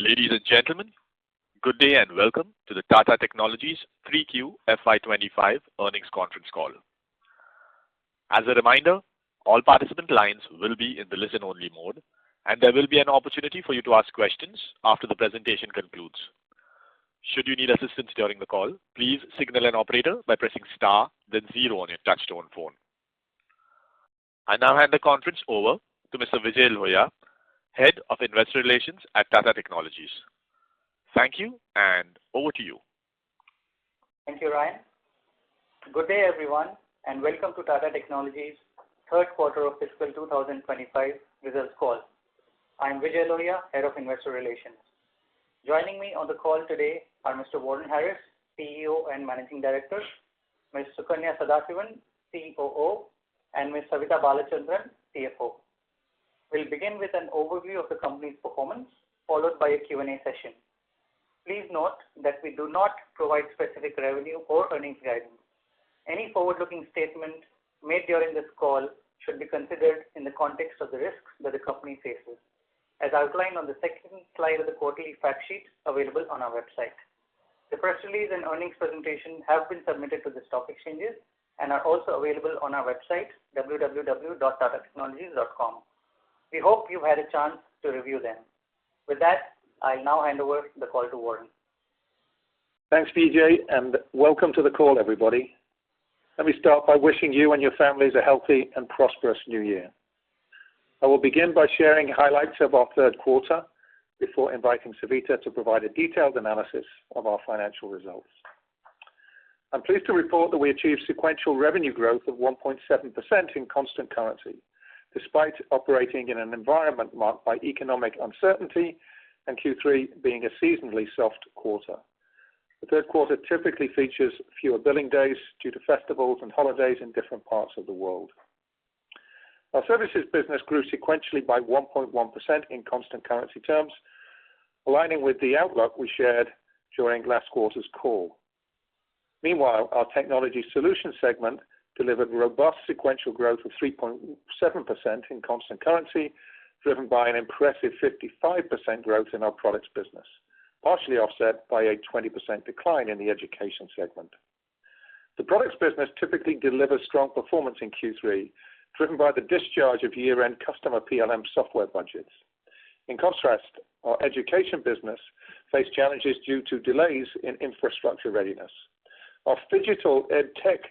Ladies and gentlemen, good day and welcome to the Tata Technologies 3Q FY25 earnings conference call. As a reminder, all participant lines will be in the listen-only mode, and there will be an opportunity for you to ask questions after the presentation concludes. Should you need assistance during the call, please signal an operator by pressing star, then 0 on your touch-tone phone. I now hand the conference over to Mr. Vijay Lohia, Head of Investor Relations at Tata Technologies. Thank you, and over to you. Thank you, Ryan. Good day, everyone, and welcome to Tata Technologies' third quarter of fiscal 2025 results call. I am Vijay Lohia, Head of Investor Relations. Joining me on the call today are Mr. Warren Harris, CEO and Managing Director, Ms. Sukanya Sadasivan, COO, and Ms. Savitha Balachandran, CFO. We'll begin with an overview of the company's performance, followed by a Q&A session. Please note that we do not provide specific revenue or earnings guidance. Any forward-looking statement made during this call should be considered in the context of the risks that the company faces, as outlined on the second slide of the quarterly fact sheet available on our website. The press release and earnings presentation have been submitted to the stock exchanges and are also available on our website, www.tatatechnologies.com. We hope you've had a chance to review them. With that, I'll now hand over the call to Warren. Thanks, Vijay, and welcome to the call, everybody. Let me start by wishing you and your families a healthy and prosperous new year. I will begin by sharing highlights of our third quarter before inviting Savitha to provide a detailed analysis of our financial results. I'm pleased to report that we achieved sequential revenue growth of 1.7% in constant currency, despite operating in an environment marked by economic uncertainty and Q3 being a seasonally soft quarter. The third quarter typically features fewer billing days due to festivals and holidays in different parts of the world. Our services business grew sequentially by 1.1% in constant currency terms, aligning with the outlook we shared during last quarter's call. Meanwhile, our technology solutions segment delivered robust sequential growth of 3.7% in constant currency, driven by an impressive 55% growth in our products business, partially offset by a 20% decline in the education segment. The products business typically delivers strong performance in Q3, driven by the discharge of year-end customer PLM software budgets. In contrast, our education business faced challenges due to delays in infrastructure readiness. Our digital EdTech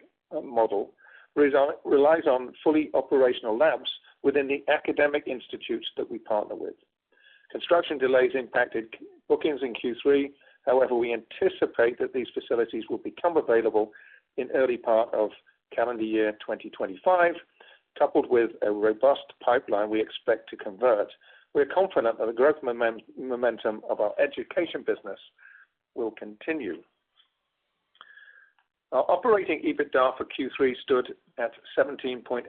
model relies on fully operational labs within the academic institutes that we partner with. Construction delays impacted bookings in Q3. However, we anticipate that these facilities will become available in early part of calendar year 2025, coupled with a robust pipeline we expect to convert. We're confident that the growth momentum of our education business will continue. Our operating EBITDA for Q3 stood at 17.8%,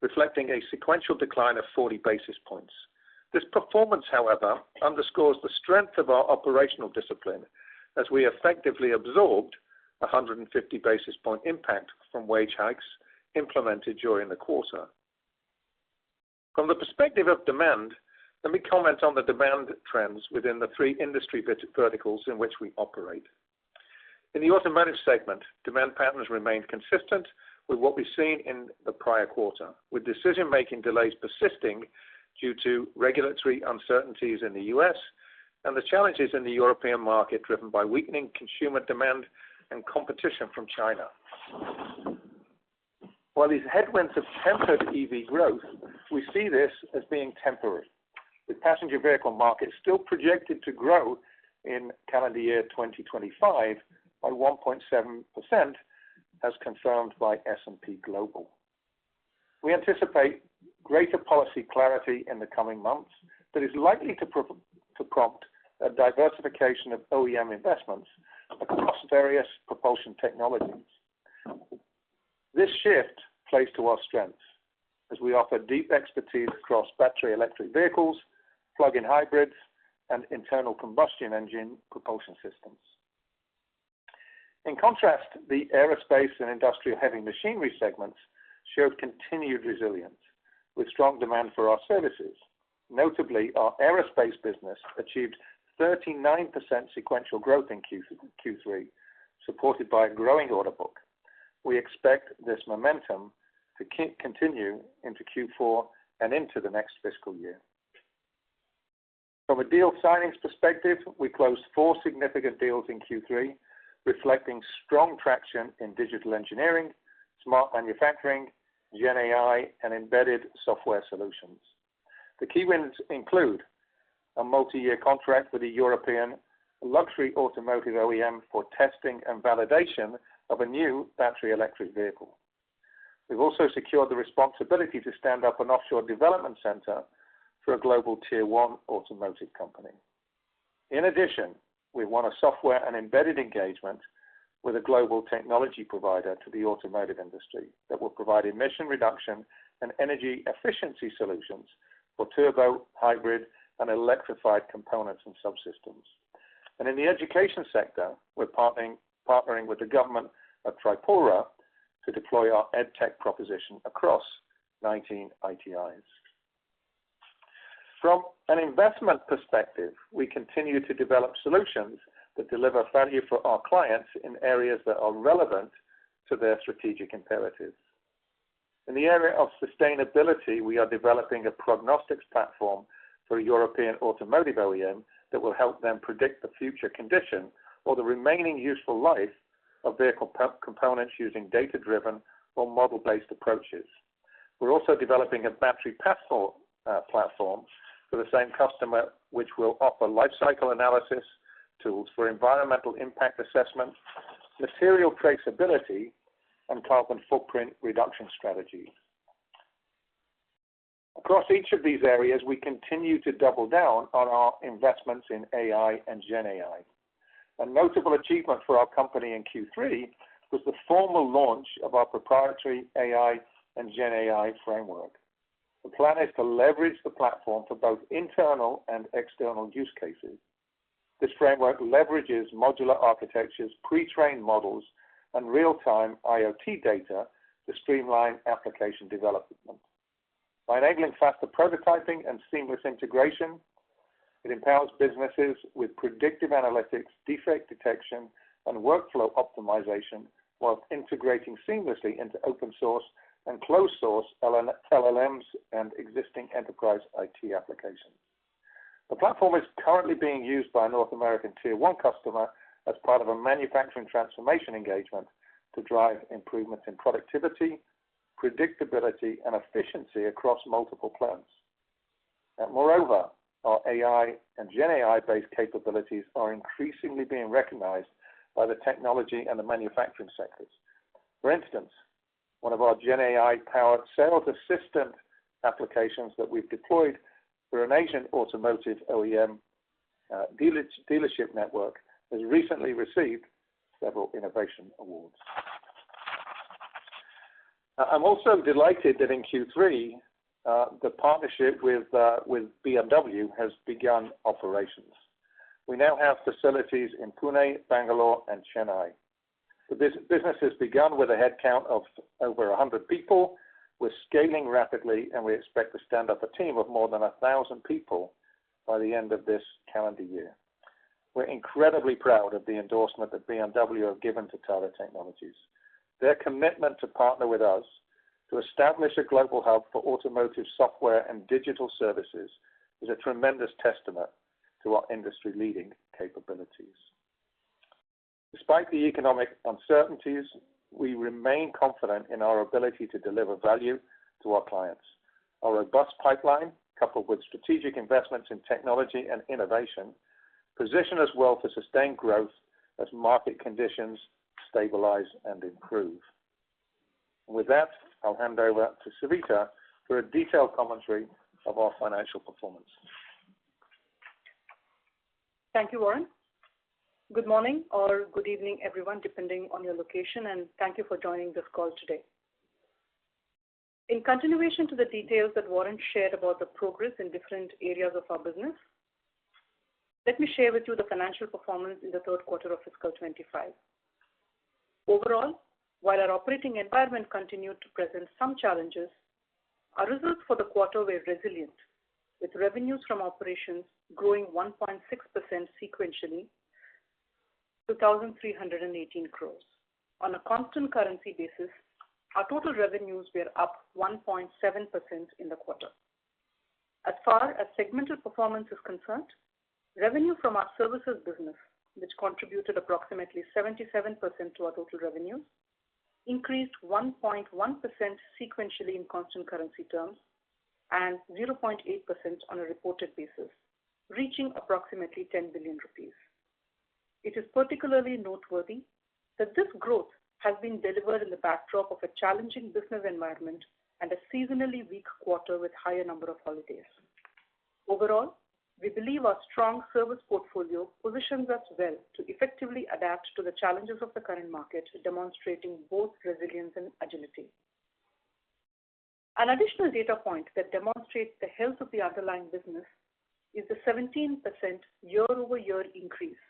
reflecting a sequential decline of 40 basis points. This performance, however, underscores the strength of our operational discipline as we effectively absorbed a 150 basis point impact from wage hikes implemented during the quarter. From the perspective of demand, let me comment on the demand trends within the three industry verticals in which we operate. In the automotive segment, demand patterns remained consistent with what we've seen in the prior quarter, with decision-making delays persisting due to regulatory uncertainties in the US and the challenges in the European market driven by weakening consumer demand and competition from China. While these headwinds have tempered EV growth, we see this as being temporary, with passenger vehicle markets still projected to grow in calendar year 2025 by 1.7%, as confirmed by S&P Global. We anticipate greater policy clarity in the coming months that is likely to prompt a diversification of OEM investments across various propulsion technologies. This shift plays to our strengths, as we offer deep expertise across battery electric vehicles, plug-in hybrids, and internal combustion engine propulsion systems. In contrast, the aerospace and industrial heavy machinery segments showed continued resilience, with strong demand for our services. Notably, our aerospace business achieved 39% sequential growth in Q3, supported by a growing order book. We expect this momentum to continue into Q4 and into the next fiscal year. From a deal signings perspective, we closed 4 significant deals in Q3, reflecting strong traction in digital engineering, smart manufacturing, Gen AI, and embedded software solutions. The key wins include a multi-year contract with a European luxury automotive OEM for testing and validation of a new battery electric vehicle. We've also secured the responsibility to stand up an offshore development center for a global Tier 1 automotive company. In addition, we won a software and embedded engagement with a global technology provider to the automotive industry that will provide emission reduction and energy efficiency solutions for turbo, hybrid, and electrified components and subsystems. And in the education sector, we're partnering with the government of Tripura to deploy our EdTech proposition across 19 ITIs. From an investment perspective, we continue to develop solutions that deliver value for our clients in areas that are relevant to their strategic imperatives. In the area of sustainability, we are developing a prognostics platform for a European automotive OEM that will help them predict the future condition or the remaining useful life of vehicle components using data-driven or model-based approaches. We're also developing a battery passport platform for the same customer, which will offer life cycle analysis tools for environmental impact assessment, material traceability, and carbon footprint reduction strategies. Across each of these areas, we continue to double down on our investments in AI and Gen AI. A notable achievement for our company in Q3 was the formal launch of our proprietary AI and Gen AI framework. The plan is to leverage the platform for both internal and external use cases. This framework leverages modular architectures, pre-trained models, and real-time IoT data to streamline application development. By enabling faster prototyping and seamless integration, it empowers businesses with predictive analytics, defect detection, and workflow optimization while integrating seamlessly into open source and closed source LLMs and existing enterprise IT applications. The platform is currently being used by a North American Tier 1 customer as part of a manufacturing transformation engagement to drive improvements in productivity, predictability, and efficiency across multiple plants. And moreover, our AI and Gen AI-based capabilities are increasingly being recognized by the technology and the manufacturing sectors. For instance, one of our Gen AI-powered sales assistant applications that we've deployed for an Asian automotive OEM dealership network has recently received several innovation awards. I'm also delighted that in Q3, the partnership with BMW has begun operations. We now have facilities in Pune, Bangalore, and Chennai. The business has begun with a headcount of over 100 people. We're scaling rapidly, and we expect to stand up a team of more than 1,000 people by the end of this calendar year. We're incredibly proud of the endorsement that BMW have given to Tata Technologies. Their commitment to partner with us to establish a global hub for automotive software and digital services is a tremendous testament to our industry-leading capabilities. Despite the economic uncertainties, we remain confident in our ability to deliver value to our clients. Our robust pipeline, coupled with strategic investments in technology and innovation, position us well for sustained growth as market conditions stabilize and improve. With that, I'll hand over to Savita for a detailed commentary of our financial performance. Thank you, Warren. Good morning or good evening, everyone, depending on your location, and thank you for joining this call today. In continuation to the details that Warren shared about the progress in different areas of our business, let me share with you the financial performance in the third quarter of fiscal 25. Overall, while our operating environment continued to present some challenges, our results for the quarter were resilient with revenues from operations growing 1.6% sequentially to 1,318 crores. On a constant currency basis, our total revenues were up 1.7% in the quarter. As far as segmental performance is concerned, revenue from our services business, which contributed approximately 77% to our total revenues, increased 1.1% sequentially in constant currency terms and 0.8% on a reported basis, reaching approximately 10 billion rupees. It is particularly noteworthy that this growth has been delivered in the backdrop of a challenging business environment and a seasonally weak quarter with higher number of holidays. Overall, we believe our strong service portfolio positions us well to effectively adapt to the challenges of the current market, demonstrating both resilience and agility. An additional data point that demonstrates the health of the underlying business is the 17% year-over-year increase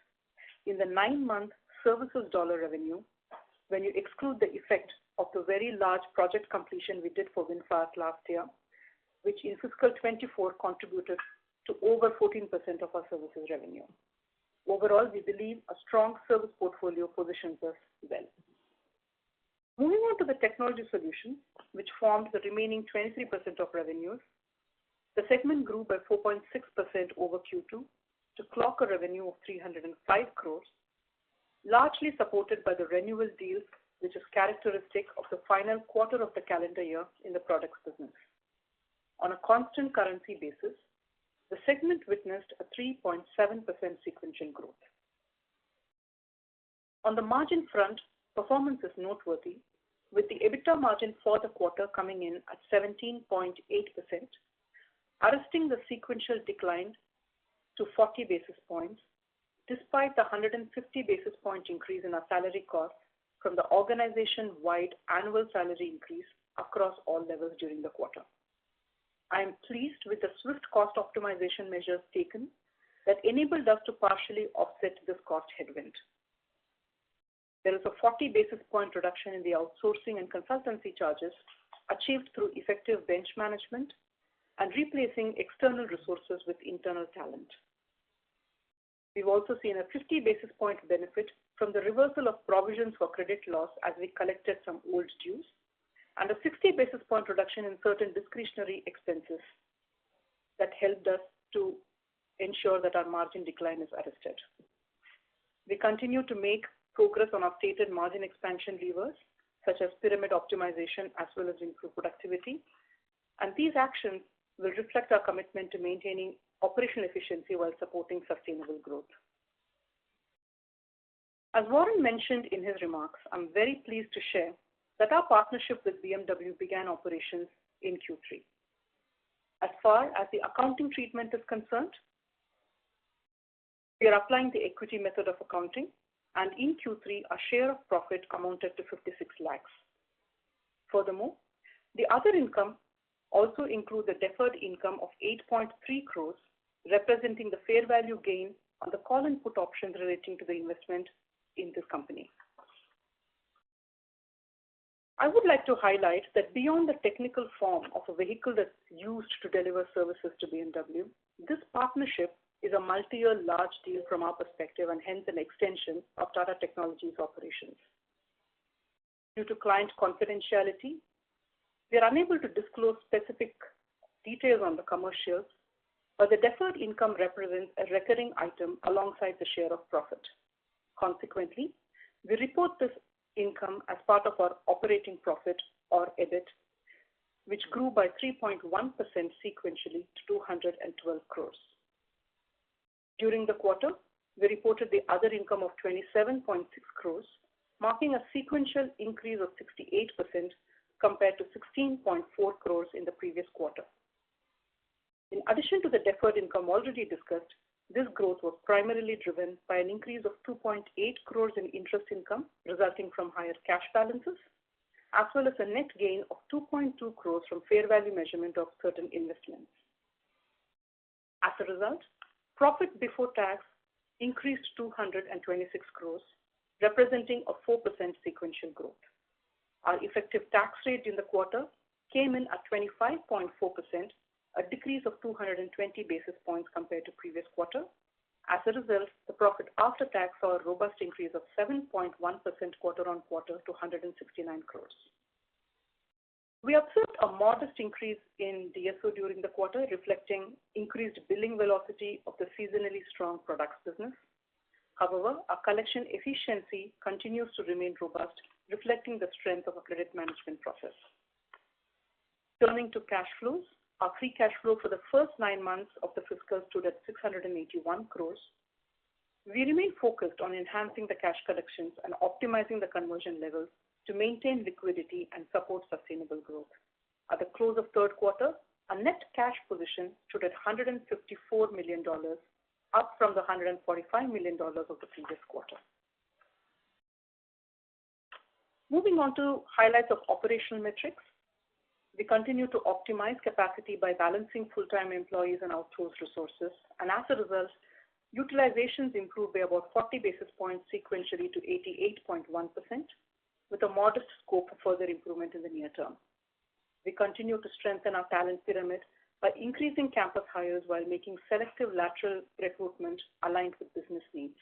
in the 9-month services dollar revenue when you exclude the effect of the very large project completion we did for Windfire last year, which in fiscal 24 contributed to over 14% of our services revenue. Overall, we believe a strong service portfolio positions us well. Moving on to the technology solutions, which formed the remaining 23% of revenues, the segment grew by 4.6% over Q2 to clock a revenue of 305 crores, largely supported by the renewal deals, which is characteristic of the final quarter of the calendar year in the products business. On a constant currency basis, the segment witnessed a 3.7% sequential growth. On the margin front, performance is noteworthy, with the EBITDA margin for the quarter coming in at 17.8%, arresting the sequential decline to 40 basis points, despite the 150 basis point increase in our salary costs from the organization-wide annual salary increase across all levels during the quarter. I am pleased with the swift cost optimization measures taken that enabled us to partially offset this cost headwind. There is a 40 basis point reduction in the outsourcing and consultancy charges achieved through effective bench management and replacing external resources with internal talent. We've also seen a 50 basis point benefit from the reversal of provisions for credit loss as we collected some old dues, and a 60 basis point reduction in certain discretionary expenses that helped us to ensure that our margin decline is arrested. We continue to make progress on our stated margin expansion levers, such as pyramid optimization as well as improved productivity, and these actions will reflect our commitment to maintaining operational efficiency while supporting sustainable growth. As Warren mentioned in his remarks, I'm very pleased to share that our partnership with BMW began operations in Q3. As far as the accounting treatment is concerned, we are applying the equity method of accounting, and in Q3, our share of profit amounted to 56 lakhs. Furthermore, the other income also includes a deferred income of 8.3 crores, representing the fair value gain on the call and put options relating to the investment in this company. I would like to highlight that beyond the technical form of a vehicle that's used to deliver services to BMW, this partnership is a multi-year large deal from our perspective and hence an extension of Tata Technologies operations. Due to client confidentiality, we are unable to disclose specific details on the commercials, but the deferred income represents a recurring item alongside the share of profit. Consequently, we report this income as part of our operating profit or EBIT, which grew by 3.1% sequentially to 212 crores. During the quarter, we reported the other income of 27.6 crores, marking a sequential increase of 68% compared to 16.4 crores in the previous quarter. In addition to the deferred income already discussed, this growth was primarily driven by an increase of 2.8 crores in interest income resulting from higher cash balances, as well as a net gain of 2.2 crores from fair value measurement of certain investments. As a result, profit before tax increased to 226 crores, representing a 4% sequential growth. Our effective tax rate in the quarter came in at 25.4%, a decrease of 220 basis points compared to previous quarter. As a result, the profit after tax saw a robust increase of 7.1% quarter-on-quarter to 169 crores. We observed a modest increase in DSO during the quarter, reflecting increased billing velocity of the seasonally strong products business. However, our collection efficiency continues to remain robust, reflecting the strength of our credit management process. Turning to cash flows, our free cash flow for the first 9 months of the fiscal stood at 681 crores. We remain focused on enhancing the cash collections and optimizing the conversion levels to maintain liquidity and support sustainable growth. At the close of third quarter, our net cash position stood at $154 million, up from the $145 million of the previous quarter. Moving on to highlights of operational metrics. We continue to optimize capacity by balancing full-time employees and outsourced resources, and as a result, utilizations improved by about 40 basis points sequentially to 88.1%, with a modest scope for further improvement in the near term. We continue to strengthen our talent pyramid by increasing campus hires while making selective lateral recruitment aligned with business needs.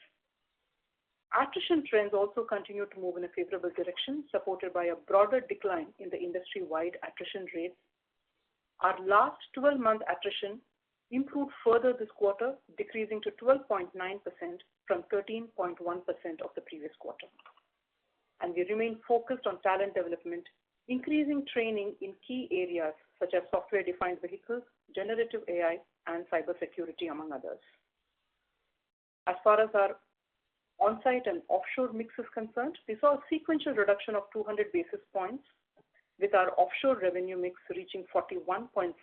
Attrition trends also continue to move in a favorable direction, supported by a broader decline in the industry-wide attrition rates. Our last 12-month attrition improved further this quarter, decreasing to 12.9% from 13.1% of the previous quarter. And we remain focused on talent development, increasing training in key areas such as software-defined vehicles, generative AI, and cybersecurity, among others. As far as our on-site and offshore mix is concerned, we saw a sequential reduction of 200 basis points, with our offshore revenue mix reaching 41.7%,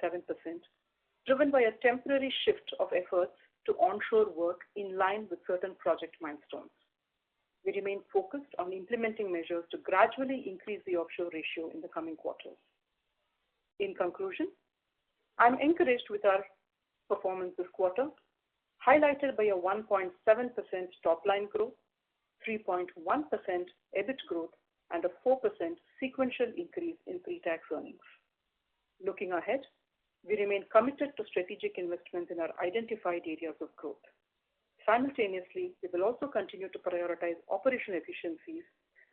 driven by a temporary shift of efforts to onshore work in line with certain project milestones. We remain focused on implementing measures to gradually increase the offshore ratio in the coming quarters. In conclusion, I'm encouraged with our performance this quarter, highlighted by a 1.7% top-line growth, 3.1% EBIT growth, and a 4% sequential increase in pre-tax earnings. Looking ahead, we remain committed to strategic investments in our identified areas of growth. Simultaneously, we will also continue to prioritize operational efficiencies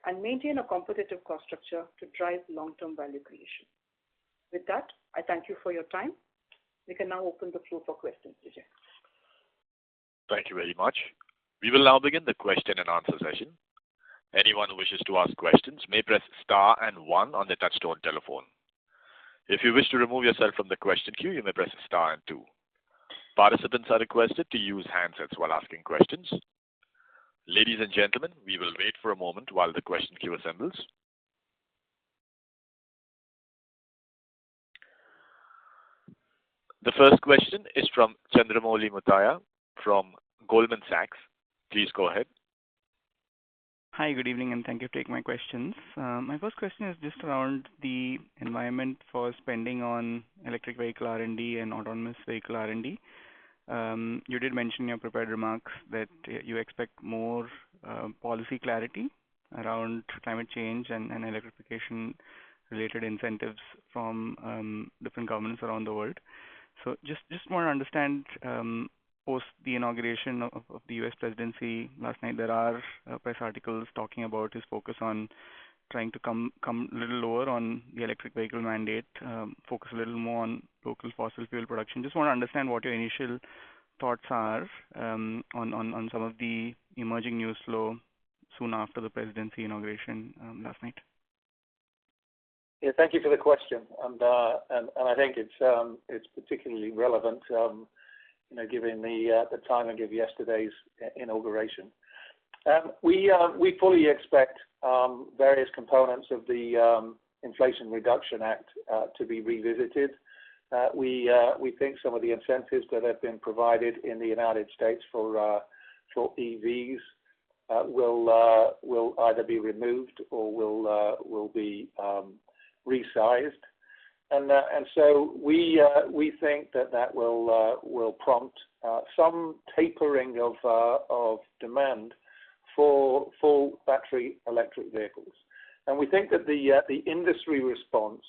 and maintain a competitive cost structure to drive long-term value creation. With that, I thank you for your time. We can now open the floor for questions, Vijay. Thank you very much. We will now begin the question and answer session. Anyone who wishes to ask questions may press star and 1 on the touchtone telephone. If you wish to remove yourself from the question queue, you may press star and 2. Participants are requested to use handsets while asking questions. Ladies and gentlemen, we will wait for a moment while the question queue assembles. The first question is from Chandramouli Muthiah from Goldman Sachs. Please go ahead. Hi, good evening, and thank you for taking my questions. My first question is just around the environment for spending on electric vehicle R&D and autonomous vehicle R&D. You did mention in your prepared remarks that you expect more policy clarity around climate change and electrification-related incentives from different governments around the world. So just want to understand, post the inauguration of the U.S. presidency last night, there are press articles talking about his focus on trying to come a little lower on the electric vehicle mandate, focus a little more on local fossil fuel production. Just want to understand what your initial thoughts are on some of the emerging news flow soon after the presidency inauguration last night. Yeah, thank you for the question, and I think it's particularly relevant, given the timing of yesterday's inauguration. We fully expect various components of the Inflation Reduction Act to be revisited. We think some of the incentives that have been provided in the United States for EVs will either be removed or will be resized, and so we think that will prompt some tapering of demand for full battery electric vehicles, and we think that the industry response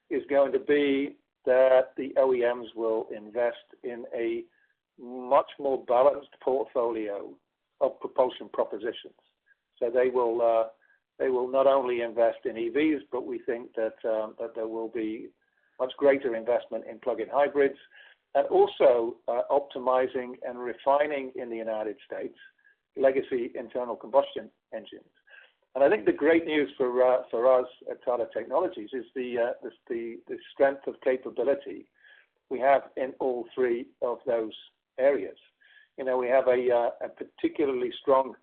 is going to be that the OEMs will invest in a much more balanced portfolio of propulsion propositions. So they will not only invest in EVs, but we think that there will be much greater investment in plug-in hybrids, and also optimizing and refining in the United States legacy internal combustion engines. And I think the great news for us at Tata Technologies is the strength of capability we have in all three of those areas. You know, we have a particularly strong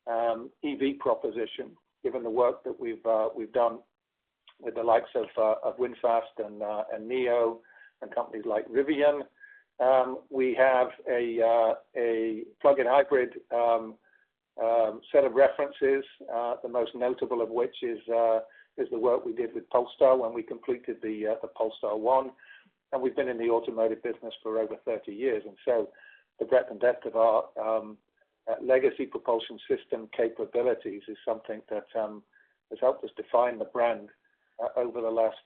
EV proposition, given the work that we've done with the likes of VinFast and NIO and companies like Rivian. We have a plug-in hybrid set of references, the most notable of which is the work we did with Polestar when we completed the Polestar 1, and we've been in the automotive business for over 30 years, and so the breadth and depth of our legacy propulsion system capabilities is something that has helped us define the brand over the last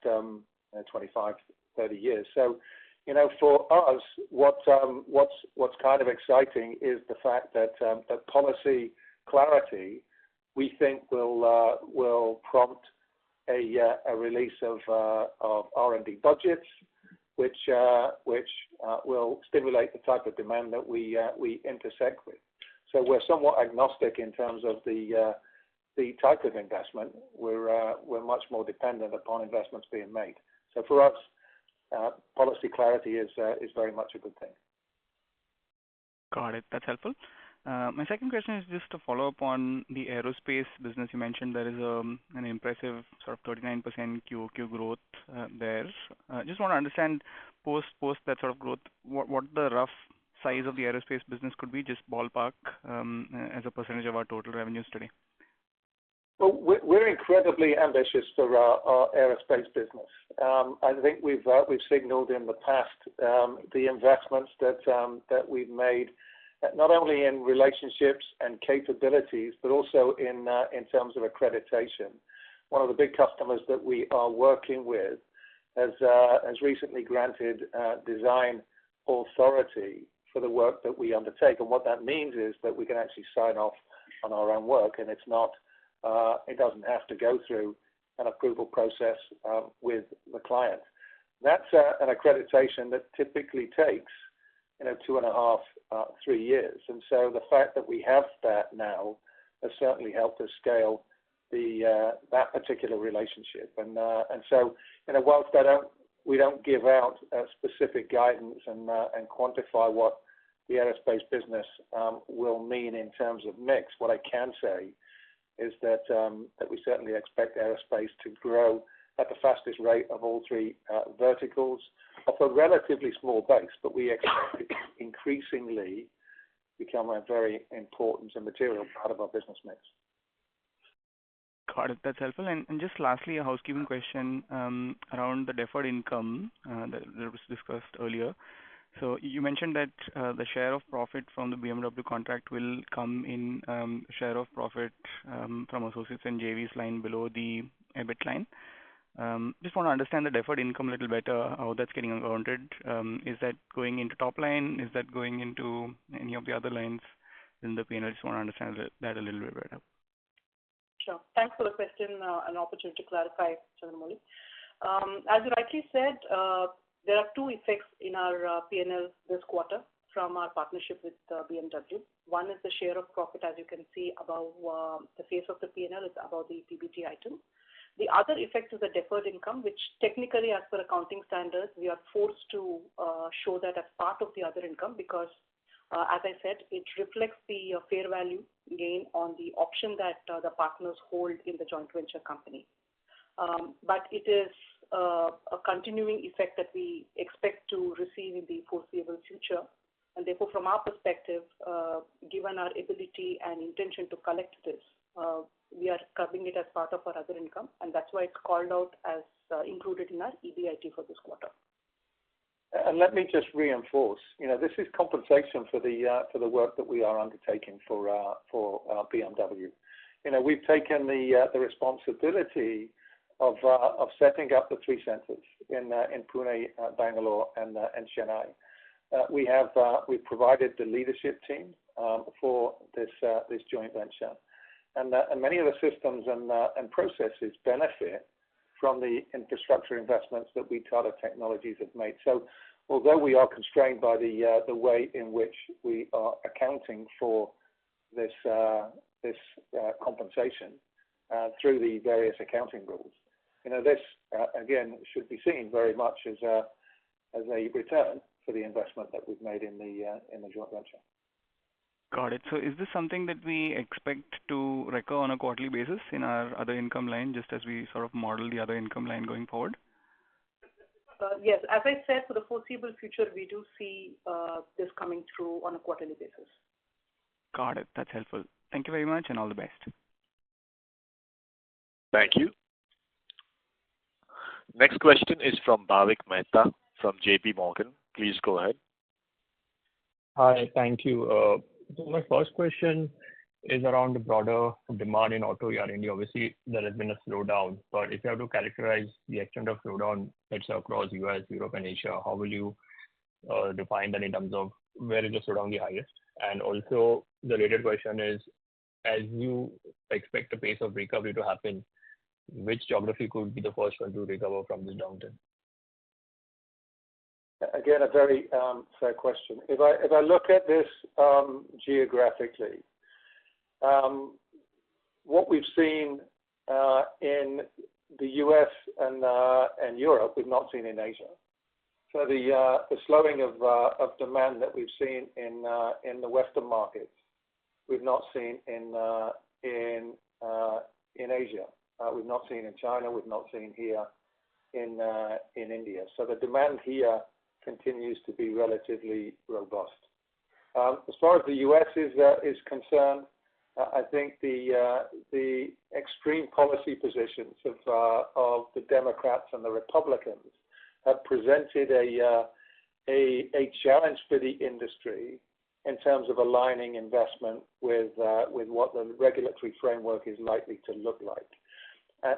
25, 30 years. So, you know, for us, what's kind of exciting is the fact that that policy clarity, we think, will prompt a release of R&D budgets, which will stimulate the type of demand that we intersect with. So we're somewhat agnostic in terms of the type of investment. We're much more dependent upon investments being made. So for us, policy clarity is very much a good thing. Got it. That's helpful. My second question is just to follow up on the aerospace business. You mentioned there is an impressive sort of 39% QOQ growth there. Just want to understand post that sort of growth, what the rough size of the aerospace business could be, just ballpark, as a percentage of our total revenues today. Well, we're incredibly ambitious for our aerospace business. I think we've signaled in the past the investments that we've made, not only in relationships and capabilities, but also in terms of accreditation. One of the big customers that we are working with has recently granted design authority for the work that we undertake, and what that means is that we can actually sign off on our own work, and it's not. It doesn't have to go through an approval process with the client. That's an accreditation that typically takes, 2.5, 3 years. And so the fact that we have that now has certainly helped us scale that particular relationship. And so, whilst we don't give out specific guidance and quantify what the aerospace business will mean in terms of mix, what I can say is that we certainly expect aerospace to grow at the fastest rate of all three verticals, off a relatively small base, but we expect it to increasingly become a very important and material part of our business mix. Got it. That's helpful. And just lastly, a housekeeping question around the deferred income that was discussed earlier. So you mentioned that the share of profit from the BMW contract will come in share of profit from associates and JVs line below the EBIT line. Just want to understand the deferred income a little better, how that's getting accounted. Is that going into top line? Is that going into any of the other lines in the P&L? I just want to understand that a little bit better. Sure. Thanks for the question, an opportunity to clarify, Chandramouli. As you rightly said, there are two effects in our P&L this quarter from our partnership with BMW. One is the share of profit, as you can see above the face of the P&L, is above the PBT item. The other effect is the deferred income, which technically, as per accounting standards, we are forced to show that as part of the other income because, as I said, it reflects the fair value gain on the option that the partners hold in the joint venture company. But it is a continuing effect that we expect to receive in the foreseeable future. And therefore, from our perspective, given our ability and intention to collect this, we are covering it as part of our other income, and that's why it's called out as included in our EBIT for this quarter. And let me just reinforce, this is compensation for the work that we are undertaking for BMW. We've taken the responsibility of setting up the 3 centers in Pune, Bangalore, and Chennai. We've provided the leadership team for this joint venture, and many of the systems and processes benefit from the infrastructure investments that we Tata Technologies have made. So, although we are constrained by the way in which we are accounting for this compensation through the various accounting rules, this again should be seen very much as a return for the investment that we've made in the joint venture. Got it. So is this something that we expect to recur on a quarterly basis in our other income line, just as we sort of model the other income line going forward? Yes, as I said, for the foreseeable future, we do see this coming through on a quarterly basis. Got it. That's helpful. Thank you very much, and all the best. Thank you. Next question is from Bhavik Mehta from JP Morgan. Please go ahead. Hi, thank you. So my first question is around the broader demand in auto R&D. Obviously, there has been a slowdown, but if you have to characterize the extent of slowdown, let's say across US, Europe, and Asia, how will you define that in terms of where is the slowdown the highest? And also, the related question is, as you expect the pace of recovery to happen, which geography could be the first one to recover from this downturn? Again, a very fair question. If I look at this geographically, what we've seen in the US and Europe, we've not seen in Asia. So the slowing of demand that we've seen in the Western markets, we've not seen in Asia. We've not seen in China. We've not seen here in India. So the demand here continues to be relatively robust. As far as the US is concerned, I think the extreme policy positions of the Democrats and the Republicans have presented a challenge for the industry in terms of aligning investment with what the regulatory framework is likely to look like.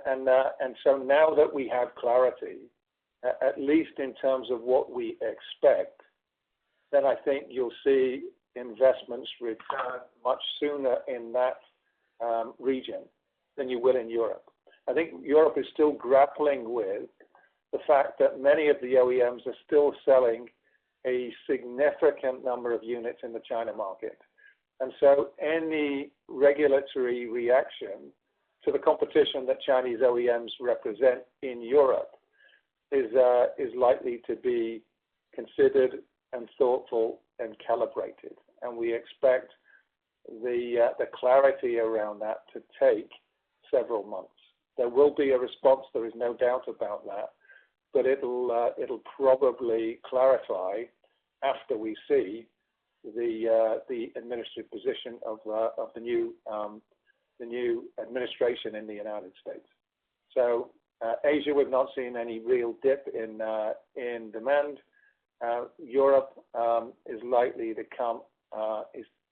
And so now that we have clarity, at least in terms of what we expect, then I think you'll see investments return much sooner in that region than you will in Europe. I think Europe is still grappling with the fact that many of the OEMs are still selling a significant number of units in the China market. And so any regulatory reaction to the competition that Chinese OEMs represent in Europe is likely to be considered and thoughtful and calibrated. And we expect the clarity around that to take several months. There will be a response, there is no doubt about that, but it'll probably clarify after we see the administrative position of the new administration in the United States. So Asia, we've not seen any real dip in demand. Europe is likely to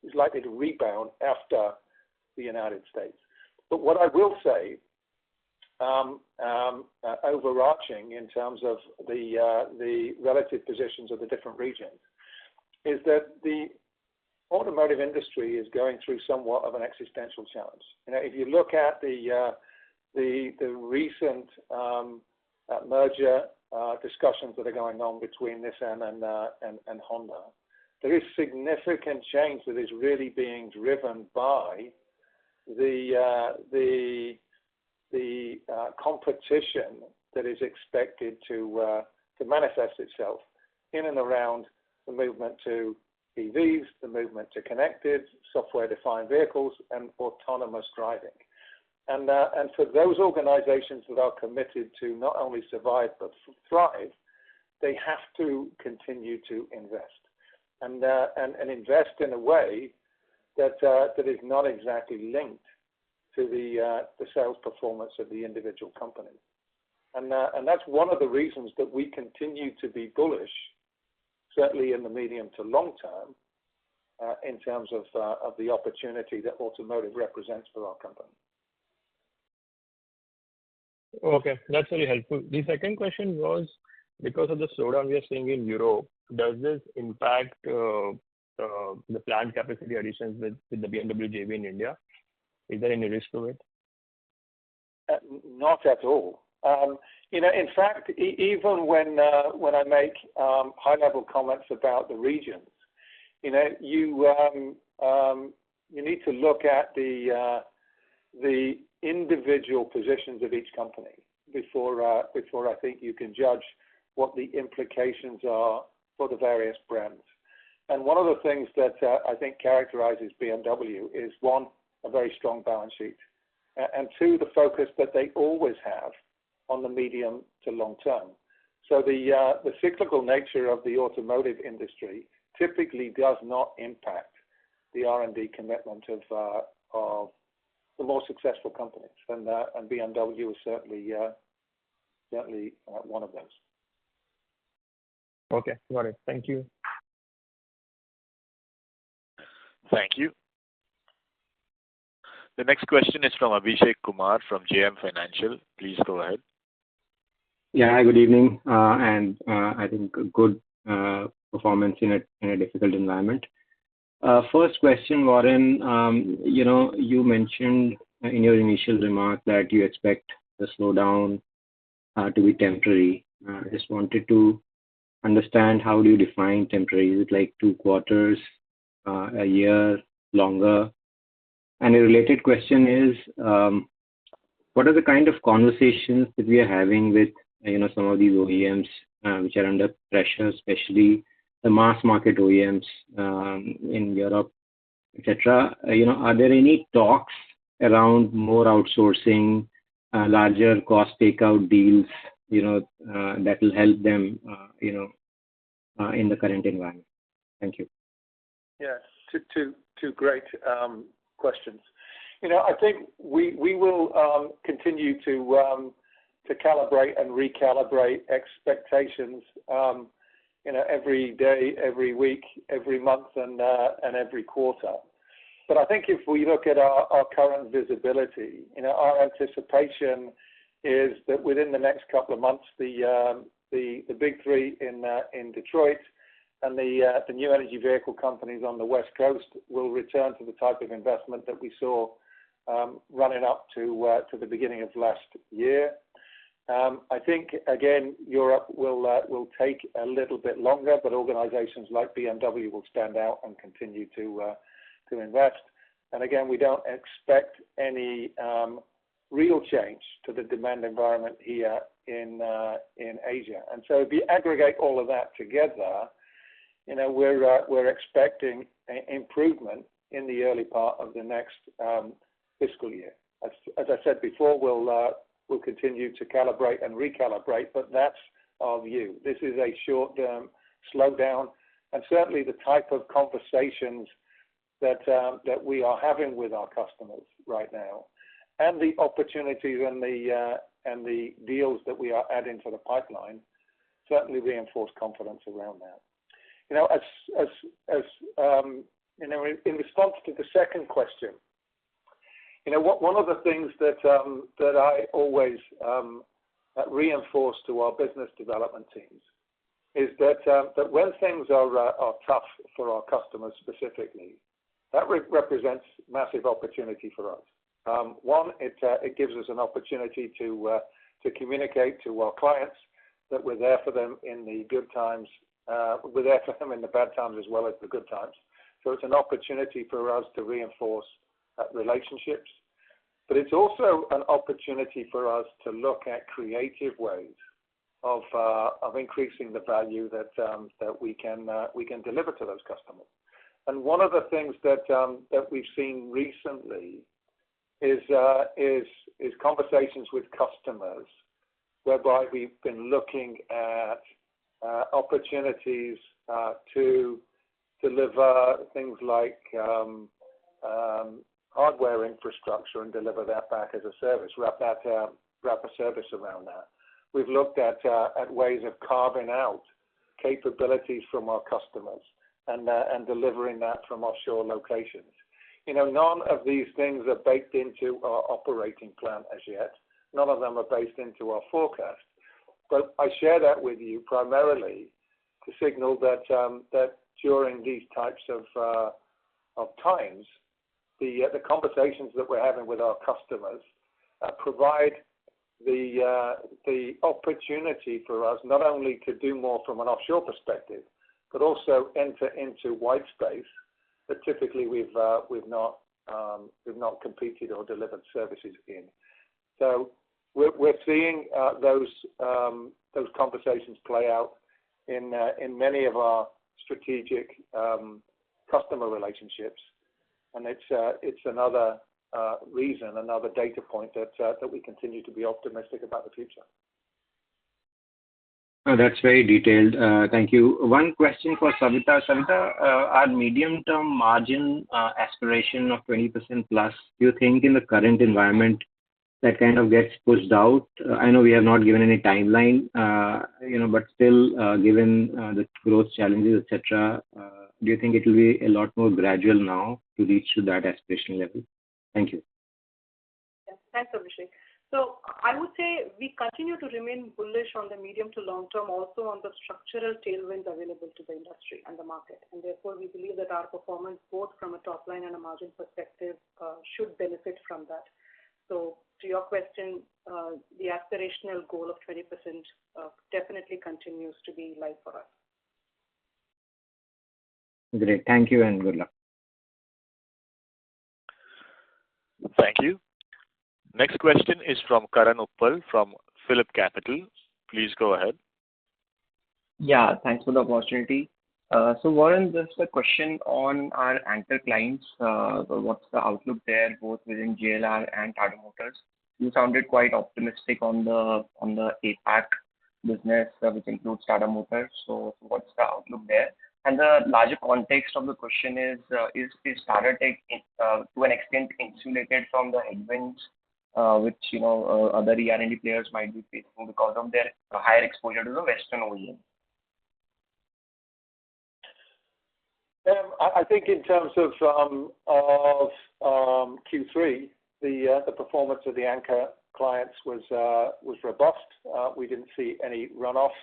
is likely to rebound after the United States. But what I will say, overarching in terms of the relative positions of the different regions, is that the automotive industry is going through somewhat of an existential challenge. If you look at the recent merger discussions that are going on between Nissan and Honda, there is significant change that is really being driven by the competition that is expected to manifest itself in and around the movement to EVs, the movement to connected, software-defined vehicles, and autonomous driving. And for those organizations that are committed to not only survive but thrive, they have to continue to invest and invest in a way that is not exactly linked to the sales performance of the individual company. And that's one of the reasons that we continue to be bullish, certainly in the medium to long term, in terms of the opportunity that automotive represents for our company. Okay, that's very helpful. The second question was, because of the slowdown we are seeing in Europe, does this impact the planned capacity additions with the BMW JV in India? Is there any risk to it? Not at all. In fact, even when I make high-level comments about the regions, you need to look at the individual positions of each company before I think you can judge what the implications are for the various brands. And one of the things that I think characterizes BMW is, one, a very strong balance sheet, and two, the focus that they always have on the medium to long term. So the cyclical nature of the automotive industry typically does not impact the R&D commitment of the more successful companies, and BMW is certainly one of those. Okay, got it. Thank you. Thank you. The next question is from Abhishek Kumar from JM Financial. Please go ahead. Yeah, hi, good evening, and I think good performance in a difficult environment. First question, Warren, you mentioned in your initial remark that you expect the slowdown to be temporary. I just wanted to understand, how do you define temporary? Is it like 2 quarters, a year, longer? And a related question is, what are the kind of conversations that we are having with some of these OEMs which are under pressure, especially the mass market OEMs in Europe, etc.? Are there any talks around more outsourcing, larger cost takeout deals, that will help them, in the current environment? Thank you. Yeah, two great questions. I think we will continue to calibrate and recalibrate expectations, every day, every week, every month, and every quarter. But I think if we look at our current visibility, our anticipation is that within the next couple of months, the big three in Detroit and the new energy vehicle companies on the West Coast will return to the type of investment that we saw running up to the beginning of last year. I think, again, Europe will take a little bit longer, but organizations like BMW will stand out and continue to invest. And again, we don't expect any real change to the demand environment here in Asia. And so if you aggregate all of that together, we're expecting improvement in the early part of the next fiscal year. As I said before, we'll continue to calibrate and recalibrate, but that's our view. This is a short-term slowdown, and certainly the type of conversations that we are having with our customers right now, and the opportunities and the deals that we are adding to the pipeline, certainly reinforce confidence around that. In response to the second question, one of the things that I always reinforce to our business development teams is that when things are tough for our customers specifically, that represents massive opportunity for us. One, it gives us an opportunity to communicate to our clients that we're there for them in the good times, we're there for them in the bad times as well as the good times. So it's an opportunity for us to reinforce relationships. But it's also an opportunity for us to look at creative ways of increasing the value that we can deliver to those customers. And one of the things that we've seen recently is conversations with customers whereby we've been looking at opportunities to deliver things like hardware infrastructure and deliver that back as a service, wrap a service around that. We've looked at ways of carving out capabilities from our customers and delivering that from offshore locations. None of these things are baked into our operating plan as yet. None of them are based into our forecast. But I share that with you primarily to signal that that during these types of times, the conversations that we're having with our customers provide the opportunity for us not only to do more from an offshore perspective, but also enter into white space that typically we've not competed or delivered services in. So we're seeing those conversations play out in many of our strategic customer relationships, and it's another reason, another data point that we continue to be optimistic about the future. Oh, that's very detailed. Thank you. One question for Savita. Savita, our medium-term margin aspiration of 20% plus, do you think in the current environment that kind of gets pushed out? I know we have not given any timeline, but still, given the growth challenges, etc., do you think it will be a lot more gradual now to reach to that aspiration level? Thank you. Yeah, thanks, Abhishek. So I would say we continue to remain bullish on the medium to long term, also on the structural tailwinds available to the industry and the market. And therefore, we believe that our performance, both from a top line and a margin perspective, should benefit from that. So to your question, the aspirational goal of 20% definitely continues to be live for us. Great. Thank you and good luck. Thank you. Next question is from Karan Uppal from Phillip Capital. Please go ahead. Yeah, thanks for the opportunity. So Warren, just a question on our anchor clients. What's the outlook there, both within JLR and Tata Motors? You sounded quite optimistic on the APAC business, which includes Tata Motors. So what's the outlook there? And the larger context of the question is Tata Tech to an extent insulated from the headwinds which other ER&D players might be facing because of their higher exposure to the Western OEM? I think in terms of Q3, the performance of the anchor clients was robust. We didn't see any runoff.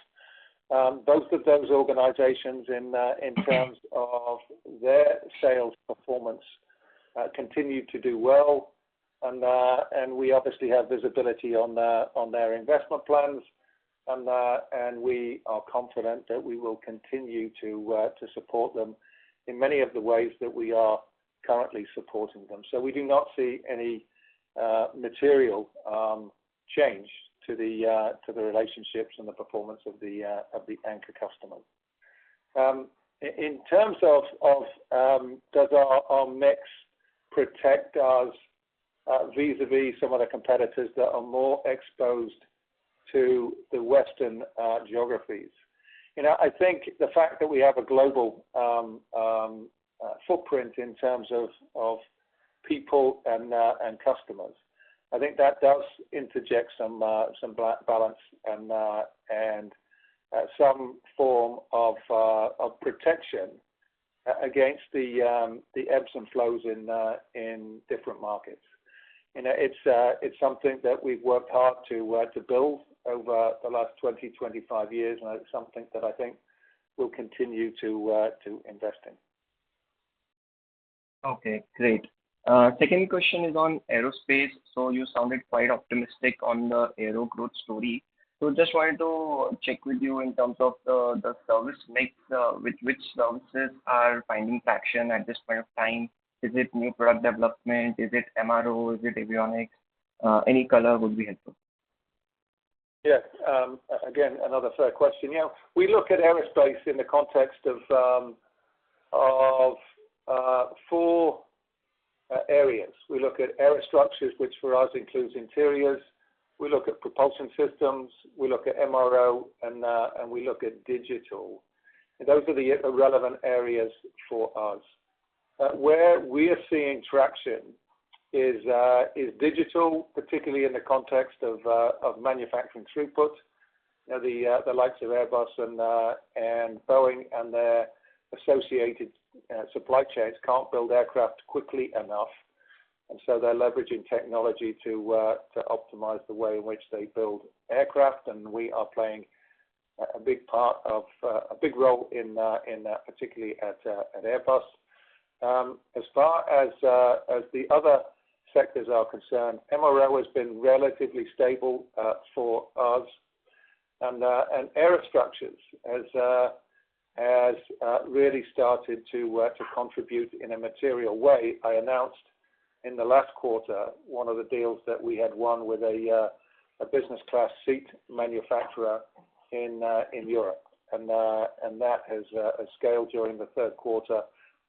Both of those organizations, in terms of their sales performance, continue to do well, and we obviously have visibility on their investment plans, and we are confident that we will continue to support them in many of the ways that we are currently supporting them. So we do not see any material change to the relationships and the performance of the anchor customers. In terms of does our mix protect us vis-a-vis some of the competitors that are more exposed to the Western geographies? I think the fact that we have a global footprint in terms of people and customers, I think that does interject some balance and some form of protection against the ebbs and flows in different markets. It's something that we've worked hard to build over the last 20-25 years, and it's something that I think we'll continue to invest in. Okay, great. Second question is on aerospace. So you sounded quite optimistic on the aero growth story. So just wanted to check with you in terms of the service mix, which services are finding traction at this point of time. Is it new product development? Is it MRO? Is it avionics? Any color would be helpful. Yeah, again, another fair question. We look at aerospace in the context of four areas. We look at aerostructures, which for us includes interiors. We look at propulsion systems. We look at MRO, and we look at digital. And those are the relevant areas for us. Where we are seeing traction is digital, particularly in the context of manufacturing throughput. The likes of Airbus and Boeing and their associated supply chains can't build aircraft quickly enough And so they're leveraging technology to optimize the way in which they build aircraft, and we are playing a big part of a big role in that, particularly at Airbus. As far as the other sectors are concerned, MRO has been relatively stable for us, and aerostructures has really started to contribute in a material way. I announced in the last quarter one of the deals that we had won with a business class seat manufacturer in Europe, and that has scaled during the third quarter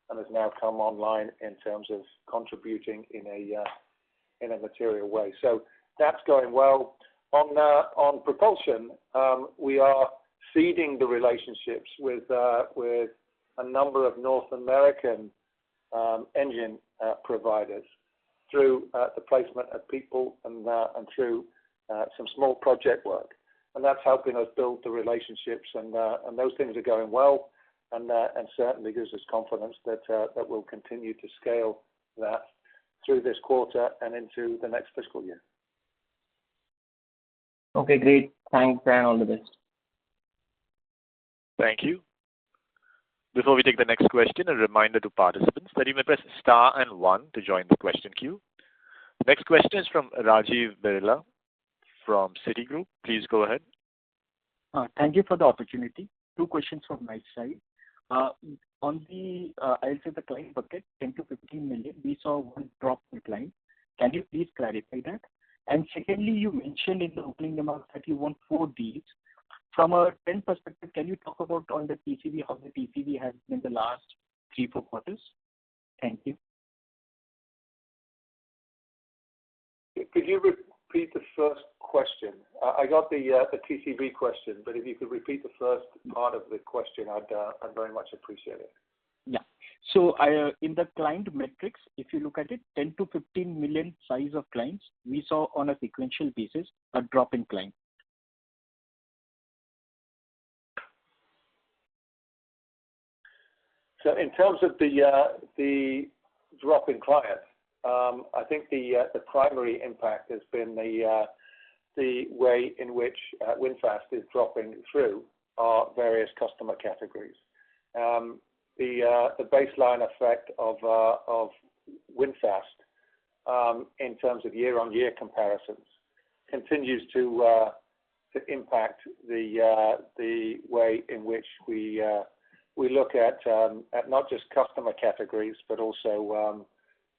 and has now come online in terms of contributing in a material way. So that's going well. On propulsion, we are seeding the relationships with a number of North American engine providers through the placement of people and through some small project work, and that's helping us build the relationships, and those things are going well, and certainly gives us confidence that we'll continue to scale that through this quarter and into the next fiscal year. Okay, great. Thanks, and all the best. Thank you. Before we take the next question, a reminder to participants that you may press star and 1 to join the question queue. Next question is from Rajiv Berla from Citigroup. Please go ahead. Thank you for the opportunity. 2 questions from my side. On the, I'll say the client bucket, 10 to 15 million, we saw one drop in client. Can you please clarify that? And secondly, you mentioned in the opening remarks that you won 4 deals. From a trend perspective, can you talk about on the TCV, how the TCV has been in the last 3-4 quarters? Thank you. Could you repeat the first question? I got the TCV question, but if you could repeat the first part of the question, I'd very much appreciate it. Yeah. So in the client metrics, if you look at it, 10 to 15 million size of clients, we saw on a sequential basis a drop in client. So in terms of the drop in clients, I think the primary impact has been the way in which VinFast is dropping through our various customer categories. The baseline effect of VinFast in terms of year-on-year comparisons continues to impact the way in which we look at not just customer categories, but also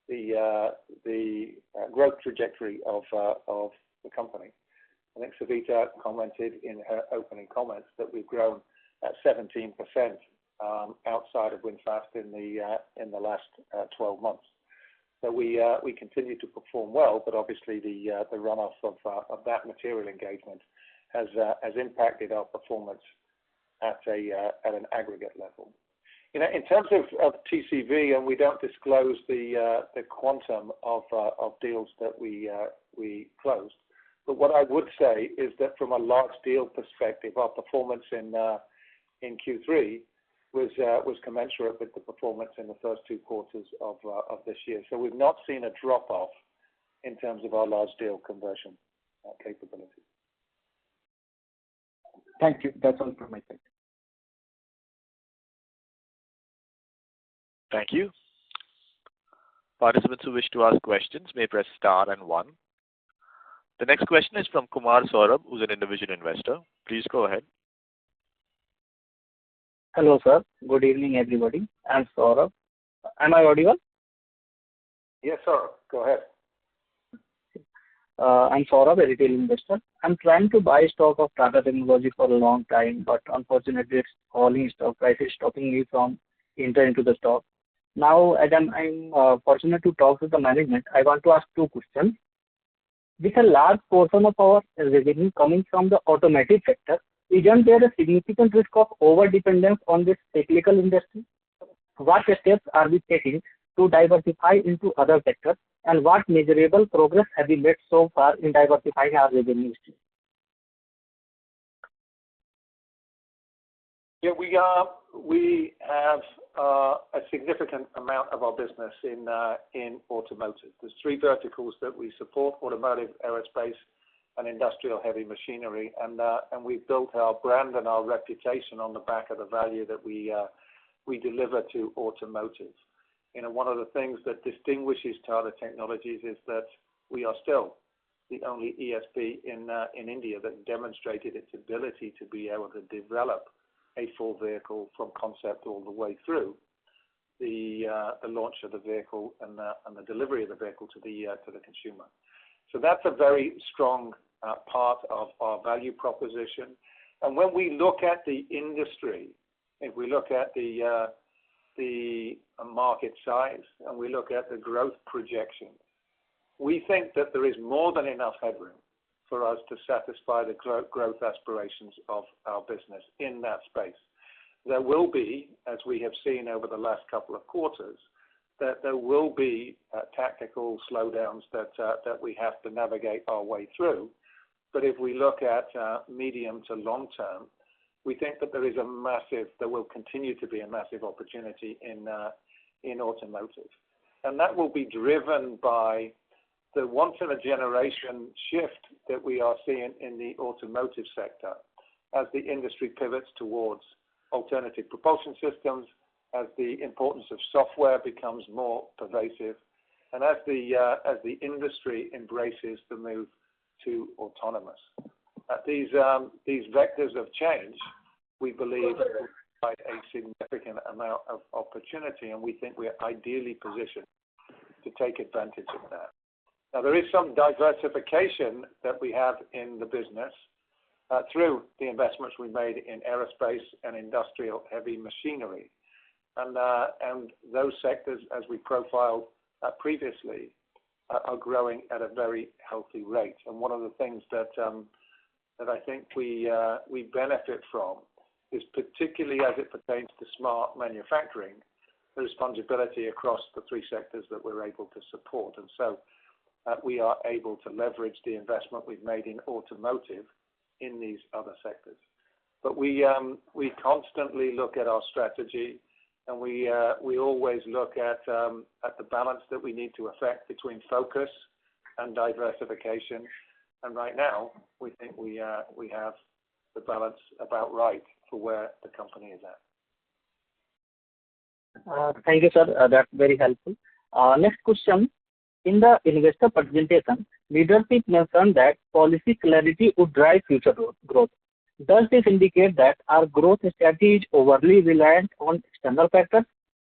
the growth trajectory of the company. I think Savita commented in her opening comments that we've grown at 17% outside of VinFast in the last 12 months. So we continue to perform well, but obviously the runoff of that material engagement has impacted our performance at an aggregate level. You know, in terms of TCV, and we don't disclose the quantum of deals that we closed, but what I would say is that from a large deal perspective, our performance in Q3 was commensurate with the performance in the first 2 quarters of this year. So we've not seen a drop off in terms of our large deal conversion capability. Thank you. That's all from my side. Thank you. Participants who wish to ask questions may press star and 1. The next question is from Kumar Saurabh, who's an individual investor. Please go ahead. Hello, sir. Good evening, everybody. I'm Saurabh. Am I audible? Yes, sir. Go ahead. I'm Saurabh, a retail investor. I'm trying to buy stock of Tata Technologies for a long time, but unfortunately, it's falling stock price is stopping me from entering into the stock. Now, as I'm fortunate to talk to the management, I want to ask 2 questions. With a large portion of our revenue coming from the automotive sector, isn't there a significant risk of over-dependence on this cyclical industry? What steps are we taking to diversify into other sectors, and what measurable progress have we made so far in diversifying our revenue stream? Yeah, we have a significant amount of our business in automotive. There's three verticals that we support: automotive, aerospace, and industrial heavy machinery. And we've built our brand and our reputation on the back of the value that we deliver to automotive. One of the things that distinguishes Tata Technologies is that we are still the only ESP in India that demonstrated its ability to be able to develop a full vehicle from concept all the way through the launch of the vehicle and the delivery of the vehicle to the consumer. So that's a very strong part of our value proposition. And when we look at the industry, if we look at the market size and we look at the growth projections, we think that there is more than enough headroom for us to satisfy the growth aspirations of our business in that space. There will be, as we have seen over the last couple of quarters, that there will be tactical slowdowns that we have to navigate our way through. But if we look at medium to long term, we think that there will continue to be a massive opportunity in automotive. And that will be driven by the once-in-a-generation shift that we are seeing in the automotive sector as the industry pivots towards alternative propulsion systems, as the importance of software becomes more pervasive, and as the industry embraces the move to autonomous. These vectors of change, we believe, will provide a significant amount of opportunity, and we think we're ideally positioned to take advantage of that. Now, there is some diversification that we have in the business through the investments we made in aerospace and industrial heavy machinery. And those sectors, as we profiled previously, are growing at a very healthy rate. And one of the things that I think we benefit from is, particularly as it pertains to smart manufacturing, the responsibility across the three sectors that we're able to support. And so we are able to leverage the investment we've made in automotive in these other sectors. But we constantly look at our strategy, and we always look at the balance that we need to affect between focus and diversification. And right now, we think we have the balance about right for where the company is at. Thank you, sir. That's very helpful. Next question. In the investor presentation, leadership mentioned that policy clarity would drive future growth. Does this indicate that our growth strategy is overly reliant on external factors?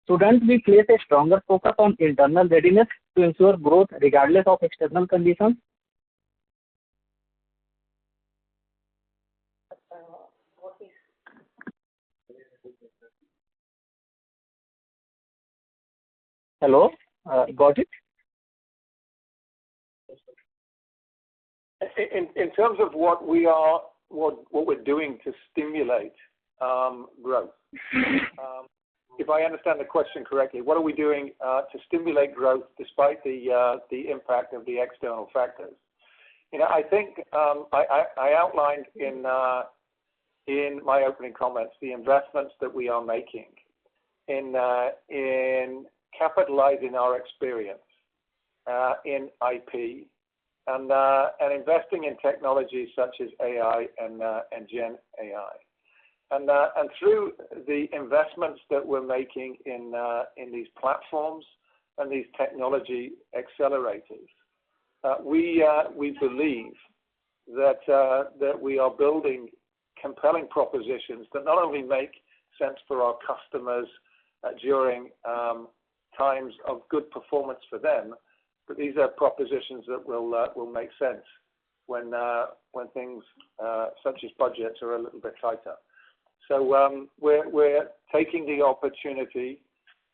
Shouldn't we place a stronger focus on internal readiness to ensure growth regardless of external conditions? Hello, got it? In terms of what we're doing to stimulate growth, if I understand the question correctly, what are we doing to stimulate growth despite the impact of the external factors? I think I outlined in my opening comments the investments that we are making in capitalizing our experience in IP. And investing in technologies such as AI and Gen AI, and through the investments that we're making in these platforms and these technology accelerators, we believe that we are building compelling propositions that not only make sense for our customers during times of good performance for them, but these are propositions that will make sense when things such as budgets are a little bit tighter. So we're taking the opportunity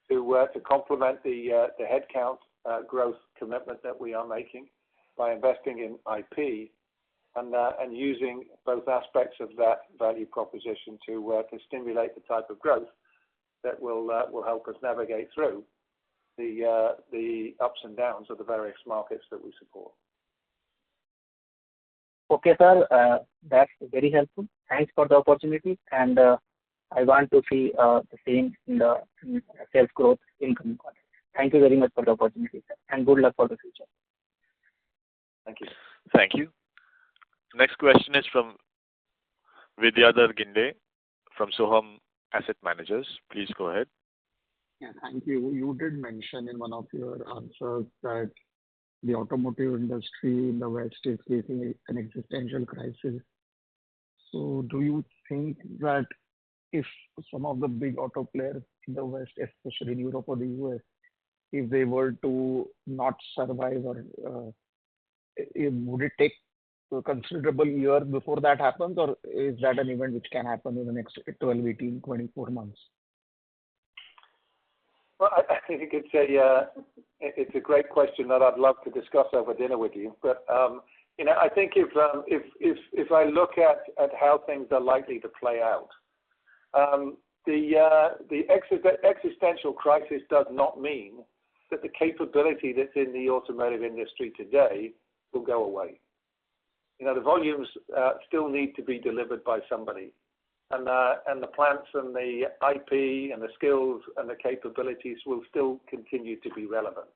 to complement the headcount growth commitment that we are making by investing in IP and using both aspects of that value proposition to stimulate the type of growth that will help us navigate through the ups and downs of the various markets that we support. Okay, sir. That's very helpful. Thanks for the opportunity. And I want to see the same in the sales growth in coming quarters. Thank you very much for the opportunity, sir, and good luck for the future. Thank you. Thank you. Next question is from Vidyadhar Ginde from Soham Asset Managers. Please go ahead. Yeah, thank you. You did mention in one of your answers that the automotive industry in the West is facing an existential crisis. So do you think that if some of the big auto players in the West, especially in Europe or the US, if they were to not survive, or would it take a considerable year before that happens, or is that an event which can happen in the next 12, 18, 24 months? Well, I think it's a great question that I'd love to discuss over dinner with you. But I think if I look at how things are likely to play out, the existential crisis does not mean that the capability that's in the automotive industry today will go away. The volumes still need to be delivered by somebody. And the plants and the IP and the skills and the capabilities will still continue to be relevant.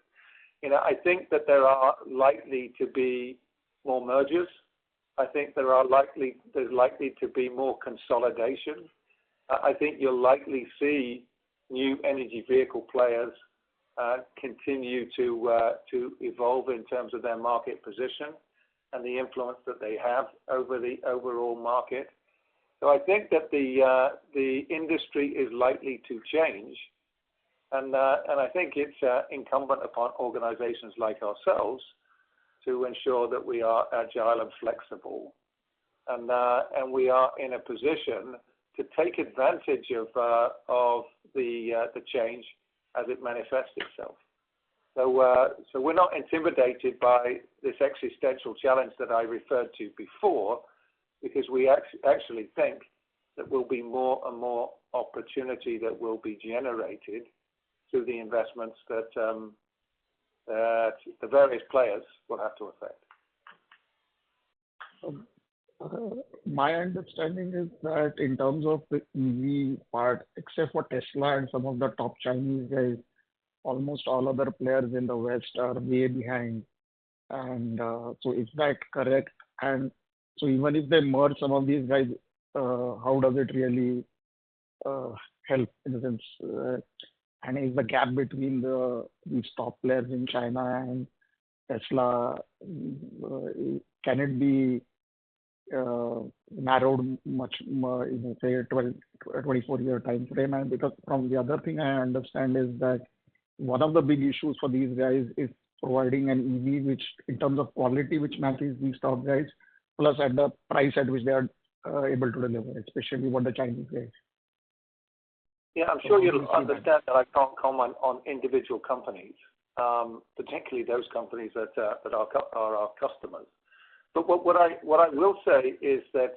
I think that there's likely to be more mergers. I think there's likely to be more consolidation. I think you'll likely see new energy vehicle players continue to evolve in terms of their market position and the influence that they have over the overall market. So I think that the industry is likely to change, and I think it's incumbent upon organizations like ourselves to ensure that we are agile and flexible, and we are in a position to take advantage of the change as it manifests itself. So we're not intimidated by this existential challenge that I referred to before, because we actually think that will be more and more opportunity that will be generated through the investments that the various players will have to affect. My understanding is that in terms of the EV part, except for Tesla and some of the top Chinese guys, almost all other players in the West are way behind. And so is that correct? And so even if they merge some of these guys, how does it really help in the sense? And is the gap between these top players in China and Tesla, can it be narrowed much more in, say, a 24-year time frame? And because from the other thing I understand is that one of the big issues for these guys is providing an EV which, in terms of quality, which matches these top guys, plus at the price at which they are able to deliver, especially what the Chinese guys. Yeah, I'm sure you'll understand that I can't comment on individual companies, particularly those companies that are our customers. But what I will say is that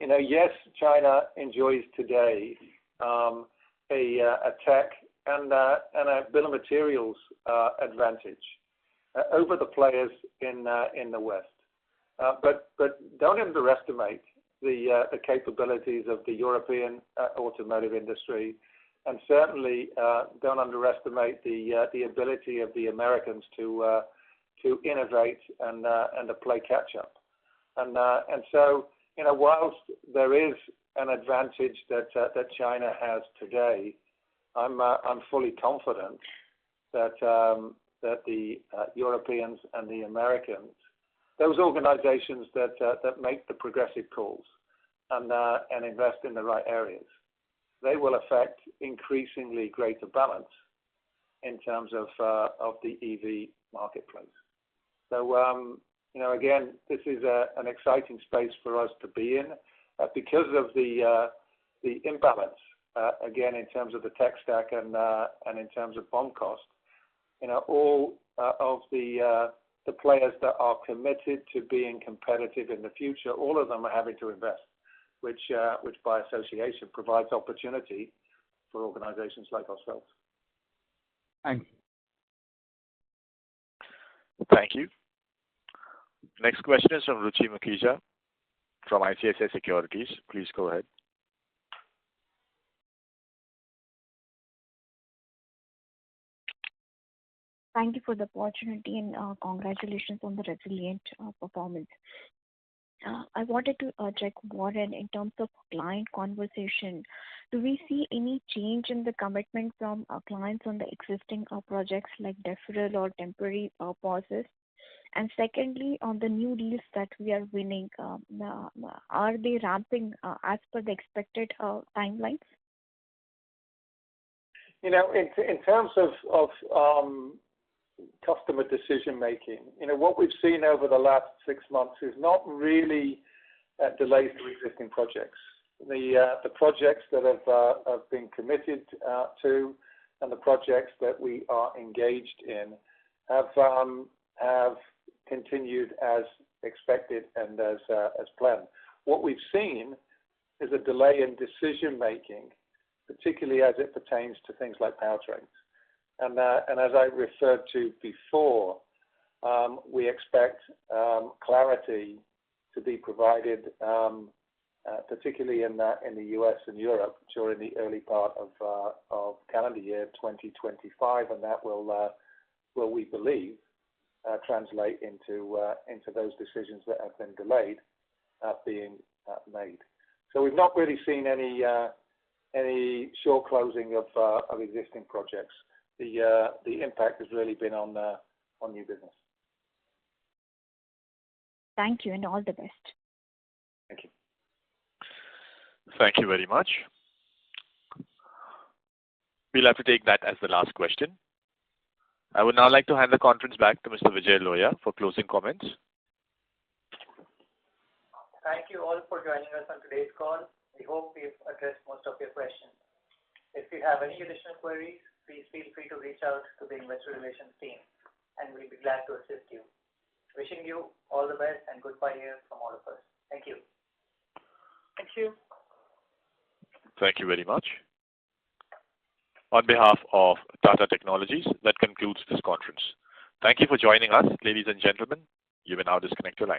yes, China enjoys today a tech and a bill of materials advantage over the players in the West. But don't underestimate the capabilities of the European automotive industry, and certainly don't underestimate the ability of the Americans to innovate and to play catch up. And so whilst there is an advantage that China has today, I'm fully confident that the Europeans and the Americans, those organizations that make the progressive calls and invest in the right areas, they will affect increasingly greater balance in terms of the EV marketplace. So again, this is an exciting space for us to be in because of the imbalance. Again, in terms of the tech stack and in terms of BOM cost, all of the players that are committed to being competitive in the future, all of them are having to invest, which by association provides opportunity for organizations like ourselves. Thank you. Thank you. Next question is from Ruchi Mukhija from ICICI Securities. Please go ahead. Thank you for the opportunity and congratulations on the resilient performance. I wanted to check, Warren, in terms of client conversation, do we see any change in the commitment from clients on the existing projects like deferral or temporary pauses? And secondly, on the new deals that we are winning, are they ramping as per the expected timelines? You know, in terms of customer decision making, you know, what we've seen over the last 6 months is not really delays to existing projects. The projects that have been committed to and the projects that we are engaged in have continued as expected and as planned. What we've seen is a delay in decision making, particularly as it pertains to things like powertrains. And as I referred to before, we expect clarity to be provided, particularly in the US and Europe during the early part of calendar year 2025, and that will we believe translate into those decisions that have been delayed being made. So we've not really seen any short closing of existing projects. The impact has really been on new business. Thank you and all the best. Thank you. Thank you very much. We'll have to take that as the last question. I would now like to hand the conference back to Mr. Vijay Lohia for closing comments. Thank you all for joining us on today's call. We hope we've addressed most of your questions. If you have any additional queries, please feel free to reach out to the Investor Relations team, and we'll be glad to assist you. Wishing you all the best and goodbye here from all of us. Thank you. Thank you. Thank you very much. On behalf of Tata Technologies, that concludes this conference. Thank you for joining us, ladies and gentlemen. You may now disconnect your lines.